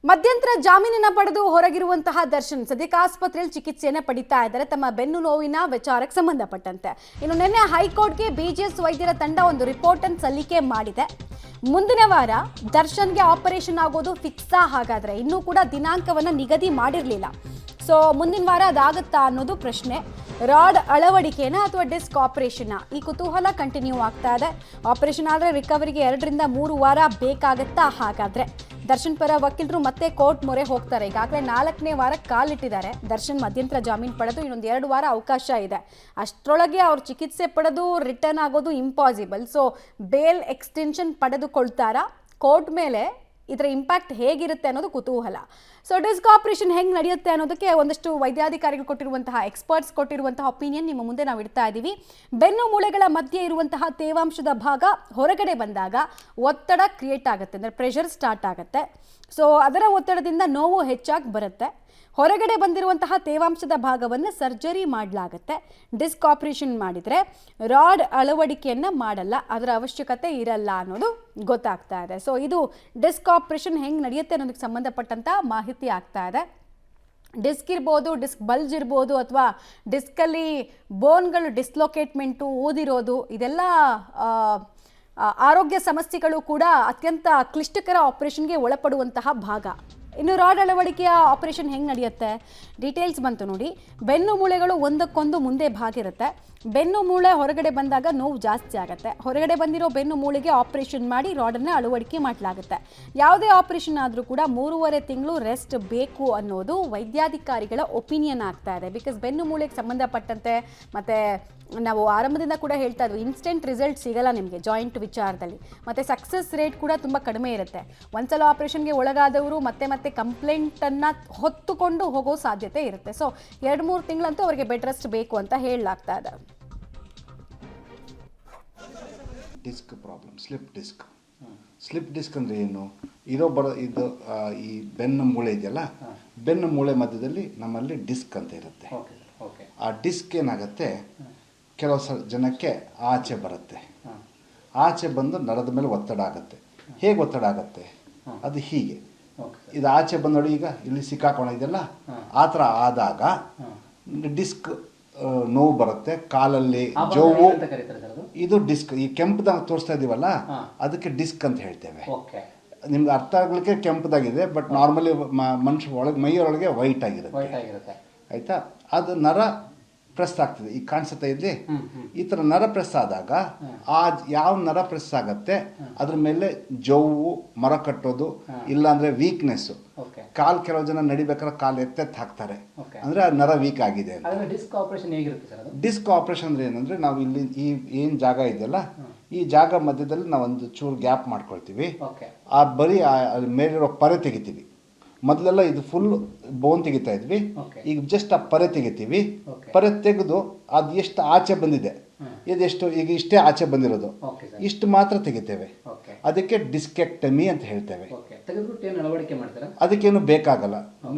ಮಧ್ಯಂತರ ಜಾಮೀನನ್ನ ಪಡೆದು ಹೊರಗಿರುವಂತಹ ದರ್ಶನ್ ಸದ್ಯಕ್ಕೆ ಆಸ್ಪತ್ರೆಯಲ್ಲಿ ಚಿಕಿತ್ಸೆಯನ್ನು ಪಡಿತಾ ಇದ್ದಾರೆ ತಮ್ಮ ಬೆನ್ನು ನೋವಿನ ವಿಚಾರಕ್ಕೆ ಸಂಬಂಧಪಟ್ಟಂತೆ. ಇನ್ನು ನಿನ್ನೆ ಹೈಕೋರ್ಟ್ಗೆ ಬಿಜಿಎಸ್ ವೈದ್ಯರ ತಂಡ ಒಂದು ರಿಪೋರ್ಟ್ ಅನ್ನು ಸಲ್ಲಿಕೆ ಮಾಡಿದೆ. ಮುಂದಿನ ವಾರ ದರ್ಶನ್ಗೆ ಆಪರೇಷನ್ ಆಗೋದು ಫಿಕ್ಸಾ? ಹಾಗಾದ್ರೆ ಇನ್ನೂ ಕೂಡ ದಿನಾಂಕವನ್ನ ನಿಗದಿ ಮಾಡಿರಲಿಲ್ಲ. ಸೊ ಮುಂದಿನ ವಾರ ಅದಾಗುತ್ತಾ ಅನ್ನೋದು ಪ್ರಶ್ನೆ. ರಾಡ್ ಅಳವಡಿಕೆನ ಅಥವಾ ಡಿಸ್ಕ್ ಆಪರೇಷನ್, ಈ ಕುತೂಹಲ ಕಂಟಿನ್ಯೂ ಆಗ್ತಾ ಇದೆ. ಆಪರೇಷನ್ ಆದರೆ ರಿಕವರಿಗೆ 2 ರಿಂದ 3 ವಾರ ಬೇಕಾಗತ್ತಾ? ಹಾಗಾದ್ರೆ ದರ್ಶನ್ ಪರ ವಕೀಲರು ಮತ್ತೆ ಕೋರ್ಟ್ ಮೊರೆ ಹೋಗ್ತಾರೆ. ಈಗಾಗಲೇ 4ನೇ ವಾರಕ್ಕೆ ಕಾಲಿಟ್ಟಿದ್ದಾರೆ. ದರ್ಶನ್ ಮಧ್ಯಂತರ ಜಾಮೀನು ಪಡೆದು ಇನ್ನೊಂದು 2 ವಾರ ಅವಕಾಶ ಇದೆ. ಅಷ್ಟರೊಳಗೆ ಅವ್ರು ಚಿಕಿತ್ಸೆ ಪಡೆದು ರಿಟರ್ನ್ ಆಗೋದು ಇಂಪಾಸಿಬಲ್. ಸೊ ಬೇಲ್ ಎಕ್ಸ್ಟೆನ್ಷನ್ ಪಡೆದುಕೊಳ್ತಾರಾ? ಕೋರ್ಟ್ ಮೇಲೆ ಇದರ ಇಂಪ್ಯಾಕ್ಟ್ ಹೇಗಿರುತ್ತೆ ಅನ್ನೋದು ಕುತೂಹಲ. ಸೊ ಡಿಸ್ಕ್ ಆಪರೇಷನ್ ಹೆಂಗೆ ನಡೆಯುತ್ತೆ ಅನ್ನೋದಕ್ಕೆ ಒಂದಷ್ಟು ವೈದ್ಯಾಧಿಕಾರಿಗಳು ಕೊಟ್ಟಿರುವಂತಹ, ಎಕ್ಸ್ಪರ್ಟ್ಸ್ ಕೊಟ್ಟಿರುವಂತಹ ಒಪಿನಿಯನ್ ನಿಮ್ಮ ಮುಂದೆ ನಾವು ಇಡ್ತಾ ಇದ್ದೀವಿ. ಬೆನ್ನು ಮೂಳೆಗಳ ಮಧ್ಯೆ ಇರುವಂತಹ ತೇವಾಂಶದ ಭಾಗ ಹೊರಗಡೆ ಬಂದಾಗ ಒತ್ತಡ ಕ್ರಿಯೇಟ್ ಆಗುತ್ತೆ, ಅಂದರೆ ಪ್ರೆಷರ್ ಸ್ಟಾರ್ಟ್ ಆಗುತ್ತೆ. ಸೊ ಅದರ ಒತ್ತಡದಿಂದ ನೋವು ಹೆಚ್ಚಾಗಿ ಬರುತ್ತೆ. ಹೊರಗಡೆ ಬಂದಿರುವಂತಹ ತೇವಾಂಶದ ಭಾಗವನ್ನು ಸರ್ಜರಿ ಮಾಡಲಾಗುತ್ತೆ. ಡಿಸ್ಕ್ ಆಪರೇಷನ್ ಮಾಡಿದರೆ ರಾಡ್ ಅಳವಡಿಕೆಯನ್ನು ಮಾಡಲ್ಲ, ಅದರ ಅವಶ್ಯಕತೆ ಇರಲ್ಲ ಅನ್ನೋದು ಗೊತ್ತಾಗ್ತಾ ಇದೆ. ಸೊ ಇದು ಡಿಸ್ಕ್ ಆಪರೇಷನ್ ಹೆಂಗೆ ನಡೆಯುತ್ತೆ ಅನ್ನೋದಕ್ಕೆ ಸಂಬಂಧಪಟ್ಟಂತ ಮಾಹಿತಿ ಆಗ್ತಾ ಇದೆ. ಡಿಸ್ಕ್ ಇರ್ಬೋದು, ಡಿಸ್ಕ್ ಬಲ್ಜ್ ಇರ್ಬೋದು, ಅಥವಾ ಡಿಸ್ಕಲ್ಲಿ ಬೋನ್ಗಳು ಡಿಸ್ಲೊಕೇಟ್ಮೆಂಟು, ಊದಿರೋದು, ಇದೆಲ್ಲ ಆರೋಗ್ಯ ಸಮಸ್ಯೆಗಳು ಕೂಡ ಅತ್ಯಂತ ಕ್ಲಿಷ್ಟಕರ ಆಪರೇಷನ್ಗೆ ಒಳಪಡುವಂತಹ ಭಾಗ. ಇನ್ನು ರಾಡ್ ಅಳವಡಿಕೆಯ ಆಪರೇಷನ್ ಹೆಂಗೆ ನಡೆಯುತ್ತೆ ಡೀಟೇಲ್ಸ್ ಬಂತು ನೋಡಿ. ಬೆನ್ನು ಮೂಳೆಗಳು ಒಂದಕ್ಕೊಂದು ಮುಂದೆ ಭಾಗಿರುತ್ತೆ. ಬೆನ್ನು ಮೂಳೆ ಹೊರಗಡೆ ಬಂದಾಗ ನೋವು ಜಾಸ್ತಿ ಆಗುತ್ತೆ. ಹೊರಗಡೆ ಬಂದಿರೋ ಬೆನ್ನು ಮೂಳೆಗೆ ಆಪರೇಷನ್ ಮಾಡಿ ರಾಡನ್ನು ಅಳವಡಿಕೆ ಮಾಡಲಾಗುತ್ತೆ. ಯಾವುದೇ ಆಪರೇಷನ್ ಆದರೂ ಕೂಡ 3.5 ತಿಂಗಳು ರೆಸ್ಟ್ ಬೇಕು ಅನ್ನೋದು ವೈದ್ಯಾಧಿಕಾರಿಗಳ ಒಪಿನಿಯನ್ ಆಗ್ತಾ ಇದೆ. ಬಿಕಾಸ್ ಬೆನ್ನು ಮೂಳೆಗೆ ಸಂಬಂಧಪಟ್ಟಂತೆ ಮತ್ತು ನಾವು ಆರಂಭದಿಂದ ಕೂಡ ಹೇಳ್ತಾ ಇದ್ವಿ, ಇನ್ಸ್ಟೆಂಟ್ ರಿಸಲ್ಟ್ ಸಿಗಲ್ಲ ನಿಮಗೆ ಜಾಯಿಂಟ್ ವಿಚಾರದಲ್ಲಿ. ಮತ್ತು ಸಕ್ಸಸ್ ರೇಟ್ ಕೂಡ ತುಂಬ ಕಡಿಮೆ ಇರುತ್ತೆ. ಒಂದ್ಸಲ ಆಪರೇಷನ್ಗೆ ಒಳಗಾದವರು ಮತ್ತೆ ಮತ್ತೆ ಕಂಪ್ಲೇಂಟನ್ನು ಹೊತ್ತುಕೊಂಡು ಹೋಗೋ ಸಾಧ್ಯತೆ ಇರುತ್ತೆ. ಸೊ 2-3 ತಿಂಗಳಂತೂ ಅವರಿಗೆ ಬೆಡ್ ರೆಸ್ಟ್ ಬೇಕು ಅಂತ ಹೇಳಲಾಗ್ತಾ ಇದೆ. ಡಿಸ್ಕ್ ಪ್ರಾಬ್ಲಮ್, ಸ್ಲಿಪ್ ಡಿಸ್ಕ್ ಅಂದರೆ ಏನು? ಇದು ಈ ಬೆನ್ನು ಮೂಳೆ ಇದೆಯಲ್ಲ, ಬೆನ್ನು ಮೂಳೆ ಮಧ್ಯದಲ್ಲಿ ನಮ್ಮಲ್ಲಿ ಡಿಸ್ಕ್ ಅಂತ ಇರುತ್ತೆ. ಆ ಡಿಸ್ಕ್ ಏನಾಗುತ್ತೆ, ಕೆಲವು ಜನಕ್ಕೆ ಆಚೆ ಬರುತ್ತೆ. ಆಚೆ ಬಂದು ನರದ ಮೇಲೆ ಒತ್ತಡ ಆಗುತ್ತೆ. ಹೇಗೆ ಒತ್ತಡ ಆಗುತ್ತೆ? ಅದು ಹೀಗೆ, ಇದು ಆಚೆ ಬಂದೋಡಿ, ಈಗ ಇಲ್ಲಿ ಸಿಕ್ಕಾಕೊಂಡಿದೆಯಲ್ಲ, ಆ ಥರ ಆದಾಗ ಡಿಸ್ಕ್ ನೋವು ಬರುತ್ತೆ. ಕಾಲಲ್ಲಿ ಜೋವು, ಇದು ಡಿಸ್ಕ್. ಈ ಕೆಂಪದಾಗ ತೋರಿಸ್ತಾ ಇದೀವಲ್ಲ, ಅದಕ್ಕೆ ಡಿಸ್ಕ್ ಅಂತ ಹೇಳ್ತೇವೆ. ನಿಮ್ಗೆ ಅರ್ಥ ಆಗ್ಲಿಕ್ಕೆ ಕೆಂಪದಾಗಿದೆ, ಬಟ್ ನಾರ್ಮಲಿ ಮನುಷ್ಯ ಒಳಗೆ ಮೈಯೊಳಗೆ ವೈಟ್ ಆಗಿರುತ್ತೆ. ಆಯ್ತಾ? ಅದು ನರ ಪ್ರೆಸ್ ಆಗ್ತದೆ. ಈಗ ಕಾಣಿಸುತ್ತಾ ಇಲ್ಲಿ, ಈ ಥರ ನರ ಪ್ರೆಸ್ ಆದಾಗ ಆ ಯಾವ ನರ ಪ್ರೆಸ್ ಆಗತ್ತೆ ಅದ್ರ ಮೇಲೆ ಜೋವು, ಮರ ಕಟ್ಟೋದು, ಇಲ್ಲಾಂದ್ರೆ ವೀಕ್ನೆಸ್. ಕೆಲವು ಜನ ನಡಿಬೇಕಾದ್ರೆ ಕಾಲು ಎತ್ತೆತ್ತು ಹಾಕ್ತಾರೆ, ಅಂದ್ರೆ ಆ ನರ ವೀಕ್ ಆಗಿದೆ ಅಂತ. ಡಿಸ್ಕ್ ಆಪರೇಷನ್ ಹೇಗಿರುತ್ತೆ ಸರ್? ಡಿಸ್ಕ್ ಆಪರೇಷನ್ ಅಂದ್ರೆ ಏನಂದ್ರೆ, ನಾವು ಇಲ್ಲಿ ಈ ಏನ್ ಜಾಗ ಇದೆಯಲ್ಲ, ಈ ಜಾಗ ಮಧ್ಯದಲ್ಲಿ ನಾವು ಒಂದು ಚೂರು ಗ್ಯಾಪ್ ಮಾಡ್ಕೊಳ್ತೀವಿ. ಆ ಬರೀ ಮೇಲಿರೋ ಪರೆ ತೆಗಿತೀವಿ. ಮೊದಲೆಲ್ಲ ಇದು ಫುಲ್ ಬೋನ್ ತೆಗಿತಾ ಇದ್ವಿ, ಈಗ ಜಸ್ಟ್ ಆ ಪರೆ ತೆಗಿತೀವಿ. ಪರೆ ತೆಗೆದು ಅದು ಎಷ್ಟು ಆಚೆ ಬಂದಿದೆ, ಇದೆಷ್ಟು ಈಗ ಇಷ್ಟೇ ಆಚೆ ಬಂದಿರೋದು, ಇಷ್ಟು ಮಾತ್ರ ತೆಗಿತೇವೆ. ಅದಕ್ಕೆ ಡಿಸ್ಕೆಕ್ಟಮಿ ಅಂತ ಹೇಳ್ತೇವೆ. ಅದಕ್ಕೇನು ಬೇಕಾಗಲ್ಲ,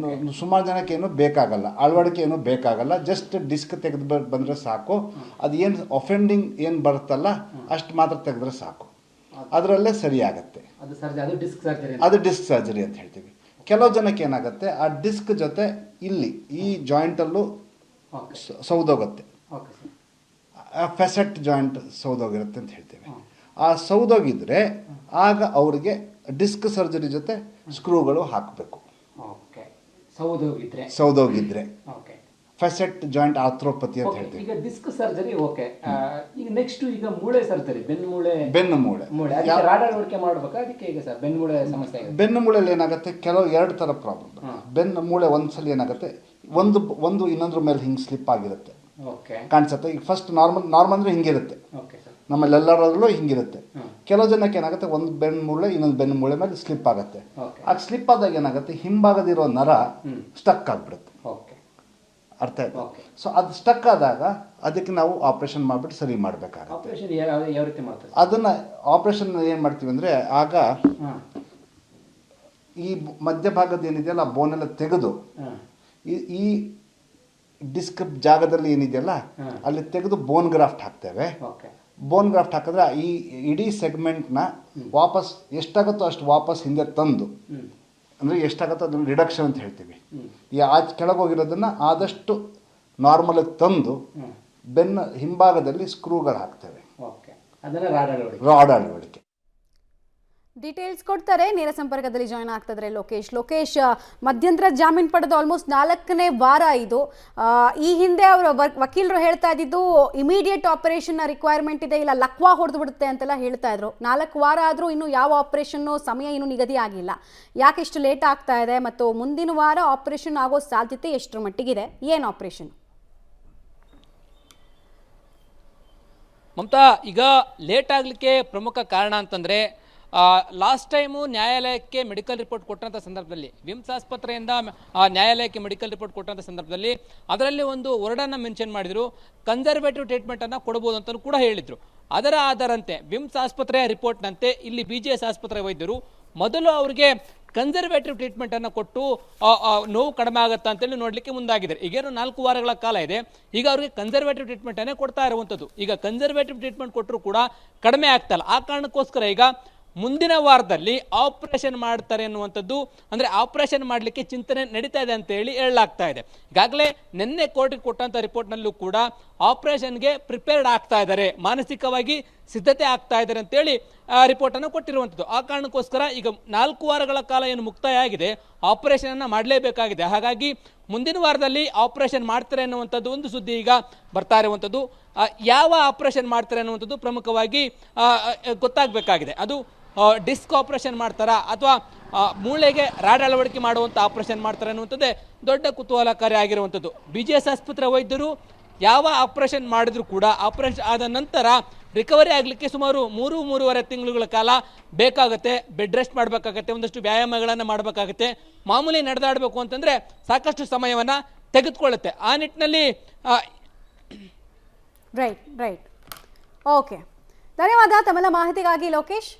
ಸುಮಾರು ಜನಕ್ಕೆ ಏನು ಬೇಕಾಗಲ್ಲ, ಅಳವಡಿಕೆ ಏನು ಬೇಕಾಗಲ್ಲ. ಜಸ್ಟ್ ಡಿಸ್ಕ್ ತೆಗೆದು ಬಂದರೆ ಸಾಕು. ಅದು ಏನು ಅಫೆಂಡಿಂಗ್ ಏನು ಬರುತ್ತಲ್ಲ ಅಷ್ಟು ಮಾತ್ರ ತೆಗೆದ್ರೆ ಸಾಕು, ಅದರಲ್ಲೇ ಸರಿಯಾಗತ್ತೆ. ಅದು ಡಿಸ್ಕ್ ಸರ್ಜರಿ ಅಂತ ಹೇಳ್ತೀವಿ. ಕೆಲವು ಜನಕ್ಕೆ ಏನಾಗುತ್ತೆ, ಆ ಡಿಸ್ಕ್ ಜೊತೆ ಇಲ್ಲಿ ಈ ಜಾಯಿಂಟಲ್ಲೂ ಸೌದೋಗುತ್ತೆ, ಫೆಸೆಟ್ ಜಾಯಿಂಟ್ ಸೌದೋಗಿರುತ್ತೆ ಅಂತ ಹೇಳ್ತೇವೆ. ಆ ಸೌದೋಗಿದ್ರೆ ಆಗ ಅವರಿಗೆ ಡಿಸ್ಕ್ ಸರ್ಜರಿ ಜೊತೆ ಸ್ಕ್ರೂಗಳು ಹಾಕಬೇಕು. ಸೌದೋಗಿದ್ರೆ ಫೆಸೆಟ್ ಜಾಯಿಂಟ್ ಆರ್ಥ್ರೋಪತಿ ಅಂತ ಹೇಳ್ತೀವಿ. ಈಗ ಡಿಸ್ಕ್ ಸರ್ಜರಿ ಓಕೆ. ಈಗ ನೆಕ್ಸ್ಟ್ ಈಗ ಮೂಳೆ ಸರ್ಜರಿ, ಬೆನ್ನು ಮೂಳೆ ರಾಡ್ ಅಳವಡಿಕೆ ಮಾಡಬೇಕಾ? ಅದಕ್ಕೆ ಈಗ ಸರ್ ಬೆನ್ನು ಮೂಳೆ ಸಮಸ್ಯೆ ಇದೆ. ಬೆನ್ನು ಮೂಳೆಯಲ್ಲಿ ಏನಾಗುತ್ತೆ, ಕೆಲವು 2 ಥರ ಪ್ರಾಬ್ಲಮ್. ಬೆನ್ನು ಮೂಳೆ ಒಂದ್ಸಲ ಏನಾಗುತ್ತೆ, ಒಂದು ಇನ್ನೊಂದ್ರ ಮೇಲೆ ಹಿಂಗೆ ಸ್ಲಿಪ್ ಆಗಿರುತ್ತೆ, ಕಾಣಿಸುತ್ತೆ. ಈಗ ಫಸ್ಟ್ ನಾರ್ಮಲ್ ಅಂದ್ರೆ ಹಿಂಗಿರುತ್ತೆ, ನಮ್ಮಲ್ಲೆಲ್ಲರಲ್ಲೂ ಹಿಂಗಿರುತ್ತೆ. ಕೆಲವು ಜನಕ್ಕೆ ಏನಾಗುತ್ತೆ, ಒಂದು ಬೆನ್ನು ಮೂಳೆ ಇನ್ನೊಂದು ಬೆನ್ನು ಮೂಳೆ ಮೇಲೆ ಸ್ಲಿಪ್ ಆಗುತ್ತೆ. ಆಗ ಸ್ಲಿಪ್ ಆದಾಗ ಏನಾಗುತ್ತೆ, ಹಿಂಭಾಗದಿರೋ ನರ ಸ್ಟಕ್ ಆಗ್ಬಿಡುತ್ತೆ. ಅರ್ಥ ಆಯ್ತು? ಸೊ ಅದು ಸ್ಟಕ್ ಆದಾಗ ಅದಕ್ಕೆ ನಾವು ಆಪರೇಷನ್ ಮಾಡಿಬಿಟ್ಟು ಸರಿ ಮಾಡಬೇಕಾಗುತ್ತೆ. ಅದನ್ನ ಆಪರೇಷನ್ ಏನು ಮಾಡ್ತೀವಿ ಅಂದರೆ, ಆಗ ಈ ಮಧ್ಯಭಾಗದ ಏನಿದೆಯಲ್ಲ ಬೋನೆಲ್ಲ ತೆಗೆದು ಈ ಡಿಸ್ಕ್ ಜಾಗದಲ್ಲಿ ಏನಿದೆಯಲ್ಲ ಅಲ್ಲಿ ತೆಗೆದು ಬೋನ್ ಗ್ರಾಫ್ಟ್ ಹಾಕ್ತೇವೆ. ಬೋನ್ ಗ್ರಾಫ್ಟ್ ಹಾಕಿದ್ರೆ ಈ ಇಡೀ ಸೆಗ್ಮೆಂಟ್ನ ವಾಪಸ್ ಎಷ್ಟಾಗುತ್ತೋ ಅಷ್ಟು ವಾಪಸ್ ಹಿಂದೆ ತಂದು ಅಂದರೆ ಎಷ್ಟಾಗುತ್ತೋ ಅದನ್ನು ರಿಡಕ್ಷನ್ ಅಂತ ಹೇಳ್ತೀವಿ. ಈ ಕೆಳಗೆ ಹೋಗಿರೋದನ್ನು ಆದಷ್ಟು ನಾರ್ಮಲಾಗಿ ತಂದು ಬೆನ್ನ ಹಿಂಭಾಗದಲ್ಲಿ ಸ್ಕ್ರೂಗಳು ಹಾಕ್ತೇವೆ. ಓಕೆ, ಅದನ್ನು ರಾಡ್ ಅಳವಡಿಕೆ. ಡೀಟೇಲ್ಸ್ ಕೊಡ್ತಾರೆ. ನೇರ ಸಂಪರ್ಕದಲ್ಲಿ ಜಾಯ್ನ್ ಆಗ್ತಿದ್ದಾರೆ ಲೋಕೇಶ್. ಮಧ್ಯಂತರ ಜಾಮೀನು ಪಡೆದು ಆಲ್ಮೋಸ್ಟ್ 4ನೇ ವಾರ ಇದು. ಈ ಹಿಂದೆ ಅವರು ವಕೀಲರು ಹೇಳ್ತಾ ಇದ್ದಿದ್ದು ಇಮಿಡಿಯೇಟ್ ಆಪರೇಷನ್ ರಿಕ್ವೈರ್ಮೆಂಟ್ ಇದೆ, ಇಲ್ಲ ಲಕ್ವಾ ಹೊಡೆದು ಬಿಡುತ್ತೆ ಅಂತೆಲ್ಲ ಹೇಳ್ತಾ ಇದ್ರು. 4 ವಾರ ಆದರೂ ಇನ್ನೂ ಯಾವ ಆಪರೇಷನ್ನು ಸಮಯ ಇನ್ನೂ ನಿಗದಿ ಆಗಿಲ್ಲ. ಯಾಕೆ ಇಷ್ಟು ಲೇಟ್ ಆಗ್ತಾ ಇದೆ ಮತ್ತು ಮುಂದಿನ ವಾರ ಆಪರೇಷನ್ ಆಗೋ ಸಾಧ್ಯತೆ ಎಷ್ಟರ ಮಟ್ಟಿಗಿದೆ? ಏನು ಆಪರೇಷನ್? ಮಮತಾ, ಈಗ ಲೇಟ್ ಆಗಲಿಕ್ಕೆ ಪ್ರಮುಖ ಕಾರಣ ಅಂತಂದರೆ ಲಾಸ್ಟ್ ಟೈಮು ನ್ಯಾಯಾಲಯಕ್ಕೆ ಮೆಡಿಕಲ್ ರಿಪೋರ್ಟ್ ಕೊಟ್ಟಂಥ ಸಂದರ್ಭದಲ್ಲಿ ವಿಮ್ಸ್ ಆಸ್ಪತ್ರೆಯಿಂದ ನ್ಯಾಯಾಲಯಕ್ಕೆ ಮೆಡಿಕಲ್ ರಿಪೋರ್ಟ್ ಕೊಟ್ಟಂಥ ಸಂದರ್ಭದಲ್ಲಿ ಅದರಲ್ಲಿ ಒಂದು ವರ್ಡನ್ನು ಮೆನ್ಷನ್ ಮಾಡಿದರು, ಕನ್ಸರ್ವೇಟಿವ್ ಟ್ರೀಟ್ಮೆಂಟನ್ನು ಕೊಡ್ಬೋದು ಅಂತ ಕೂಡ ಹೇಳಿದರು. ಅದರ ಆಧಾರಂತೆ ವಿಮ್ಸ್ ಆಸ್ಪತ್ರೆಯ ರಿಪೋರ್ಟ್ನಂತೆ ಇಲ್ಲಿ BGS ಆಸ್ಪತ್ರೆ ವೈದ್ಯರು ಮೊದಲು ಅವರಿಗೆ ಕನ್ಸರ್ವೇಟಿವ್ ಟ್ರೀಟ್ಮೆಂಟನ್ನು ಕೊಟ್ಟು ನೋವು ಕಡಿಮೆ ಆಗುತ್ತಾ ಅಂತೇಳಿ ನೋಡಲಿಕ್ಕೆ ಮುಂದಾಗಿದ್ದಾರೆ. ಈಗೇನು 4 ವಾರಗಳ ಕಾಲ ಇದೆ, ಈಗ ಅವರಿಗೆ ಕನ್ಸರ್ವೇಟಿವ್ ಟ್ರೀಟ್ಮೆಂಟನ್ನೇ ಕೊಡ್ತಾ ಇರುವಂಥದ್ದು. ಈಗ ಕನ್ಸರ್ವೇಟಿವ್ ಟ್ರೀಟ್ಮೆಂಟ್ ಕೊಟ್ಟರು ಕೂಡ ಕಡಿಮೆ ಆಗ್ತಾಯಿಲ್ಲ. ಆ ಕಾರಣಕ್ಕೋಸ್ಕರ ಈಗ ಮುಂದಿನ ವಾರದಲ್ಲಿ ಆಪರೇಷನ್ ಮಾಡ್ತಾರೆ ಅನ್ನುವಂಥದ್ದು, ಅಂದರೆ ಆಪರೇಷನ್ ಮಾಡಲಿಕ್ಕೆ ಚಿಂತನೆ ನಡೀತಾ ಇದೆ ಅಂತೇಳಿ ಹೇಳಲಾಗ್ತಾ ಇದೆ. ಈಗಾಗಲೇ ನಿನ್ನೆ ಕೋರ್ಟಿಗೆ ಕೊಟ್ಟಂಥ ರಿಪೋರ್ಟ್ನಲ್ಲೂ ಕೂಡ ಆಪರೇಷನ್ಗೆ ಪ್ರಿಪೇರ್ಡ್ ಆಗ್ತಾ ಇದ್ದಾರೆ, ಮಾನಸಿಕವಾಗಿ ಸಿದ್ಧತೆ ಆಗ್ತಾ ಇದ್ದಾರೆ ಅಂತೇಳಿ ರಿಪೋರ್ಟನ್ನು ಕೊಟ್ಟಿರುವಂಥದ್ದು. ಆ ಕಾರಣಕ್ಕೋಸ್ಕರ ಈಗ 4 ವಾರಗಳ ಕಾಲ ಏನು ಮುಕ್ತಾಯ ಆಗಿದೆ, ಆಪರೇಷನನ್ನು ಮಾಡಲೇಬೇಕಾಗಿದೆ. ಹಾಗಾಗಿ ಮುಂದಿನ ವಾರದಲ್ಲಿ ಆಪರೇಷನ್ ಮಾಡ್ತಾರೆ ಅನ್ನುವಂಥದ್ದು ಒಂದು ಸುದ್ದಿ ಈಗ ಬರ್ತಾ ಇರುವಂಥದ್ದು. ಯಾವ ಆಪರೇಷನ್ ಮಾಡ್ತಾರೆ ಅನ್ನುವಂಥದ್ದು ಪ್ರಮುಖವಾಗಿ ಗೊತ್ತಾಗಬೇಕಾಗಿದೆ. ಅದು ಡಿಸ್ಕ್ ಆಪರೇಷನ್ ಮಾಡ್ತಾರಾ ಅಥವಾ ಮೂಳೆಗೆ ರಾಡ್ ಅಳವಡಿಕೆ ಮಾಡುವಂಥ ಆಪರೇಷನ್ ಮಾಡ್ತಾರೆ ಅನ್ನುವಂಥದ್ದೇ ದೊಡ್ಡ ಕುತೂಹಲಕಾರಿ ಆಗಿರುವಂಥದ್ದು. BGS ಆಸ್ಪತ್ರೆ ವೈದ್ಯರು ಯಾವ ಆಪರೇಷನ್ ಮಾಡಿದ್ರು ಕೂಡ ಆಪರೇಷನ್ ಆದ ನಂತರ ರಿಕವರಿ ಆಗಲಿಕ್ಕೆ ಸುಮಾರು 3-3.5 ತಿಂಗಳುಗಳ ಕಾಲ ಬೇಕಾಗುತ್ತೆ. ಬೆಡ್ ರೆಸ್ಟ್ ಮಾಡಬೇಕಾಗತ್ತೆ, ಒಂದಷ್ಟು ವ್ಯಾಯಾಮಗಳನ್ನು ಮಾಡಬೇಕಾಗತ್ತೆ, ಮಾಮೂಲಿ ನಡೆದಾಡಬೇಕು ಅಂತಂದರೆ ಸಾಕಷ್ಟು ಸಮಯವನ್ನು ತೆಗೆದುಕೊಳ್ಳುತ್ತೆ. ಆ ನಿಟ್ಟಿನಲ್ಲಿ ರೈಟ್. ಓಕೆ, ಧನ್ಯವಾದ ತಮ್ಮೆಲ್ಲ ಮಾಹಿತಿಗಾಗಿ ಲೋಕೇಶ್.